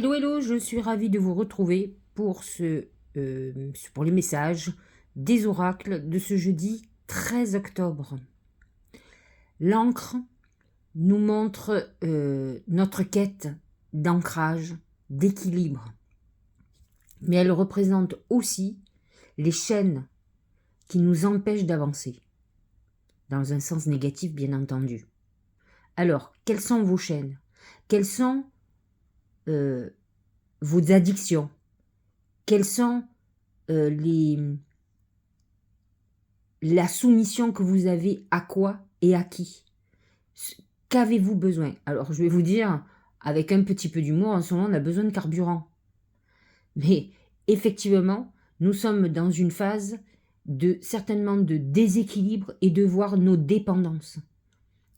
Hello, hello, je suis ravie de vous retrouver pour les messages des oracles de ce jeudi 13 octobre. L'encre nous montre notre quête d'ancrage, d'équilibre, mais elle représente aussi les chaînes qui nous empêchent d'avancer, dans un sens négatif bien entendu. Alors, quelles sont vos chaînes? Quelles sont vos addictions? Quelles sont la soumission que vous avez à quoi et à qui? Qu'avez-vous besoin? Alors, je vais vous dire, avec un petit peu d'humour, en ce moment, on a besoin de carburant. Mais effectivement, nous sommes dans une phase certainement de déséquilibre et de voir nos dépendances.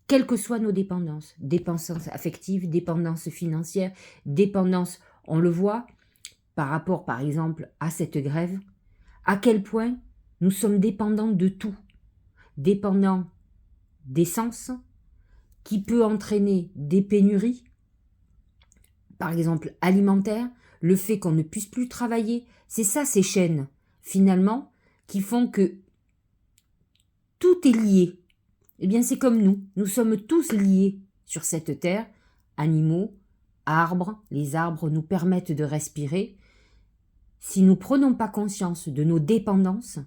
Quelles que soient nos dépendances, dépendance affective, dépendance financière, dépendance, on le voit, par rapport par exemple à cette grève, à quel point nous sommes dépendants de tout, dépendants d'essence, qui peut entraîner des pénuries, par exemple alimentaires, le fait qu'on ne puisse plus travailler, c'est ça ces chaînes, finalement, qui font que tout est lié. Eh bien c'est comme nous sommes tous liés sur cette terre, animaux, arbres, les arbres nous permettent de respirer. Si nous ne prenons pas conscience de nos dépendances,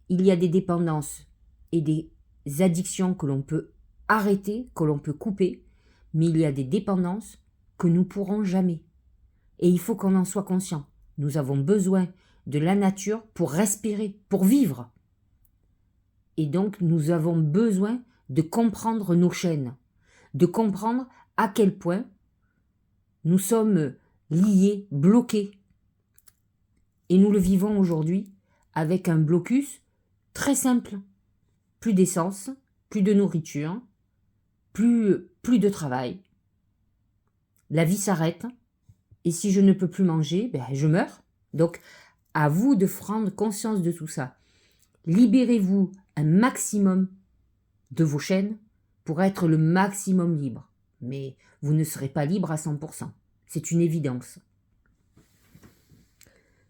il y a des dépendances et des addictions que l'on peut arrêter, que l'on peut couper, mais il y a des dépendances que nous ne pourrons jamais. Et il faut qu'on en soit conscient. Nous avons besoin de la nature pour respirer, pour vivre. Et donc nous avons besoin de comprendre nos chaînes, de comprendre à quel point nous sommes liés, bloqués. Et nous le vivons aujourd'hui avec un blocus très simple. Plus d'essence, plus de nourriture, plus de travail. La vie s'arrête. Et si je ne peux plus manger, je meurs. Donc, à vous de prendre conscience de tout ça. Libérez-vous un maximum de vos chaînes pour être le maximum libre. Mais vous ne serez pas libre à 100%. C'est une évidence.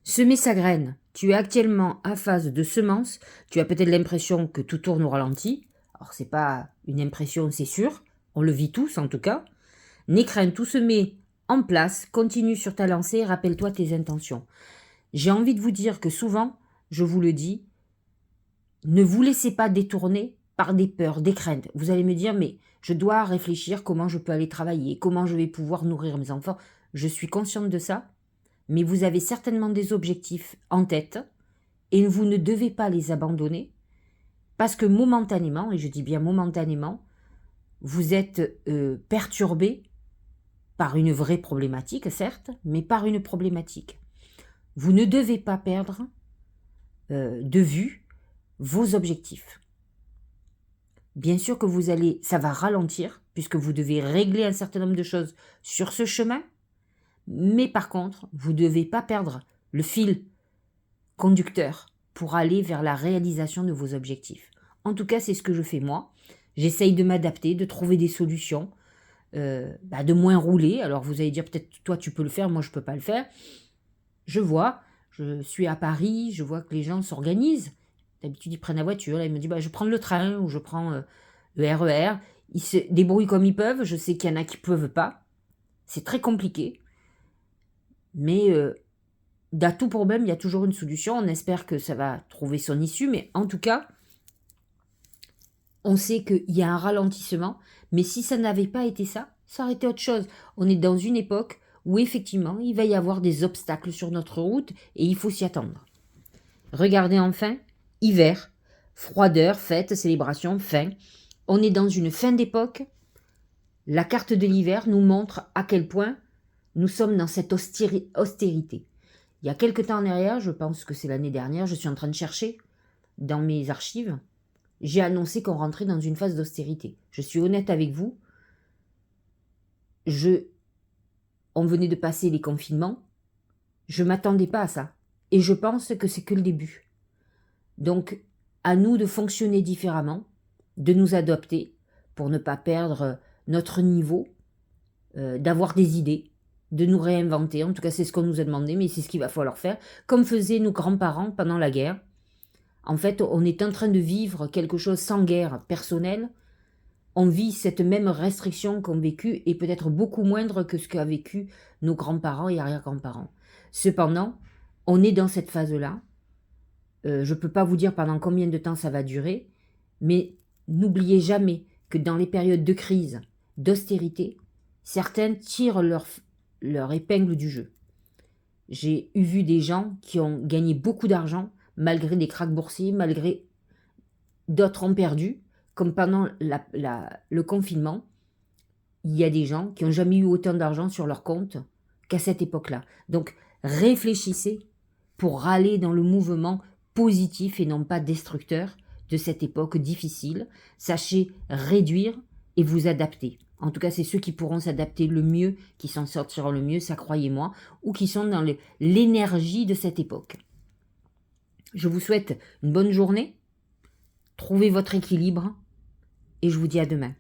Semer sa graine. Tu es actuellement à phase de semence. Tu as peut-être l'impression que tout tourne au ralenti. Alors, c'est pas une impression, c'est sûr. On le vit tous, en tout cas. N'aie crainte, tout se met en place. Continue sur ta lancée et rappelle-toi tes intentions. J'ai envie de vous dire que souvent, je vous le dis, ne vous laissez pas détourner par des peurs, des craintes. Vous allez me dire, mais je dois réfléchir comment je peux aller travailler, comment je vais pouvoir nourrir mes enfants. Je suis consciente de ça, mais vous avez certainement des objectifs en tête et vous ne devez pas les abandonner parce que momentanément, et je dis bien momentanément, vous êtes perturbé par une vraie problématique, certes, mais par une problématique. Vous ne devez pas perdre de vue vos objectifs. Bien sûr que ça va ralentir, puisque vous devez régler un certain nombre de choses sur ce chemin, mais par contre, vous ne devez pas perdre le fil conducteur pour aller vers la réalisation de vos objectifs. En tout cas, c'est ce que je fais moi. J'essaye de m'adapter, de trouver des solutions, de moins rouler. Alors vous allez dire peut-être toi tu peux le faire, moi je ne peux pas le faire. Je vois, je suis à Paris, je vois que les gens s'organisent. D'habitude ils prennent la voiture, là ils me disent je prends le train ou je prends le RER. Ils se débrouillent comme ils peuvent, je sais qu'il y en a qui ne peuvent pas. C'est très compliqué. Mais d'à tout problème, il y a toujours une solution. On espère que ça va trouver son issue, mais en tout cas, on sait qu'il y a un ralentissement. Mais si ça n'avait pas été ça, ça aurait été autre chose. On est dans une époque où effectivement, il va y avoir des obstacles sur notre route et il faut s'y attendre. Regardez enfin, hiver, froideur, fête, célébration, fin. On est dans une fin d'époque. La carte de l'hiver nous montre à quel point nous sommes dans cette austérité. Il y a quelque temps en arrière, je pense que c'est l'année dernière, je suis en train de chercher dans mes archives, j'ai annoncé qu'on rentrait dans une phase d'austérité. Je suis honnête avec vous, on venait de passer les confinements, je ne m'attendais pas à ça. Et je pense que c'est que le début. Donc, à nous de fonctionner différemment, de nous adapter pour ne pas perdre notre niveau, d'avoir des idées. de nous réinventer. En tout cas, c'est ce qu'on nous a demandé, mais c'est ce qu'il va falloir faire. Comme faisaient nos grands-parents pendant la guerre. En fait, on est en train de vivre quelque chose sans guerre personnelle. On vit cette même restriction qu'ont vécu et peut-être beaucoup moindre que ce qu'a vécu nos grands-parents et arrière-grands-parents. Cependant, on est dans cette phase-là. Je ne peux pas vous dire pendant combien de temps ça va durer, mais n'oubliez jamais que dans les périodes de crise, d'austérité, certains tirent leur épingle du jeu. J'ai vu des gens qui ont gagné beaucoup d'argent malgré des krachs boursiers, malgré d'autres ont perdu, comme pendant le confinement. Il y a des gens qui n'ont jamais eu autant d'argent sur leur compte qu'à cette époque-là. Donc réfléchissez pour râler dans le mouvement positif et non pas destructeur de cette époque difficile. Sachez réduire et vous adapter. En tout cas, c'est ceux qui pourront s'adapter le mieux, qui s'en sortiront le mieux, ça croyez-moi, ou qui sont dans l'énergie de cette époque. Je vous souhaite une bonne journée, trouvez votre équilibre et je vous dis à demain.